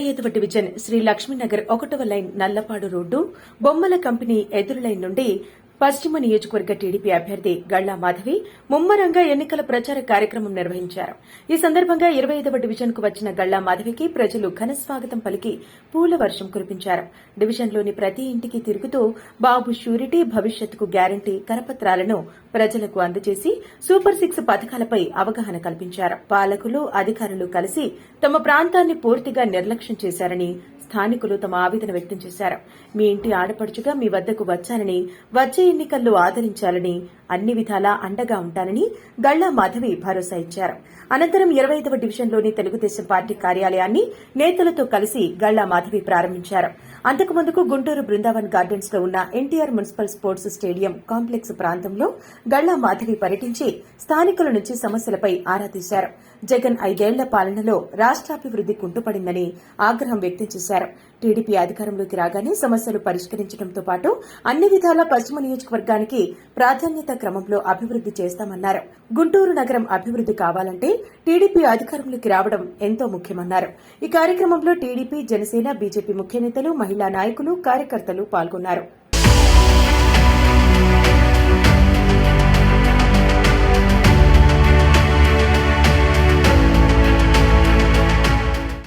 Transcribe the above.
25వ division Shri Lakshmi Nagar 1వ line Nallapadu road బొమ్మల company ఎదురు లైన్ నుండి పశ్చిమ నియోజకవర్గ టీడీపీ అభ్యర్థి గళ్లా మాధవి ముమ్మరంగా ఎన్నికల ప్రచార కార్యక్రమం నిర్వహించారు. ఈ సందర్భంగా 25వ డివిజన్ కు వచ్చిన గళ్లా మాధవికి ప్రజలు ఘన స్వాగతం పలికి పూల వర్షం కురిపించారు. డివిజన్లోని ప్రతి ఇంటికి తిరుగుతూ బాబు షూరిటీ భవిష్యత్తుకు గ్యారంటీ కరపత్రాలను ప్రజలకు అందజేసి సూపర్ 6 పథకాలపై అవగాహన కల్పించారు. పాలకులు అధికారులు కలిసి తమ ప్రాంతాన్ని పూర్తిగా నిర్లక్ష్యం చేశారని స్థానికులు తమ ఆవేదన వ్యక్తం చేశారు. మీ ఇంటి ఆడపడుచుగా మీ వద్దకు వచ్చానని, వచ్చే ఎన్నికల్లో ఆదరించాలని, అన్ని విధాలా అండగా ఉంటానని గళ్లా మాధవి భరోసా ఇచ్చారు. అనంతరం 25వ డివిజన్లోని తెలుగుదేశం పార్టీ కార్యాలయాన్ని నేతలతో కలిసి గళ్లా మాధవి ప్రారంభించారు. అంతకుముందుకు గుంటూరు బృందావన్ గార్డెన్స్ లో ఉన్న NTR municipal sports stadium complex ప్రాంతంలో గళ్లా మాధవి పర్యటించి స్థానికుల నుంచి సమస్యలపై ఆరా తీశారు. జగన్ 5 ఏళ్ల పాలనలో రాష్ట్రాభివృద్ది కుంటుపడిందని ఆగ్రహం వ్యక్తం చేశారు. టీడీపీ అధికారంలోకి రాగానే సమస్యలు పరిష్కరించడంతో పాటు అన్ని విధాలా పశ్చిమ నియోజకవర్గానికి ప్రాధాన్యత క్రమంలో అభివృద్ది చేస్తామన్నారు. గుంటూరు నగరం అభివృద్ది కావాలంటే టీడీపీ అధికారంలోకి రావడం ఎంతో ముఖ్యమన్నారు. ఈ కార్యక్రమంలో టీడీపీ, జనసేన, బీజేపీ ముఖ్య నేతలు, మహిళా నాయకులు, కార్యకర్తలు పాల్గొన్నారు.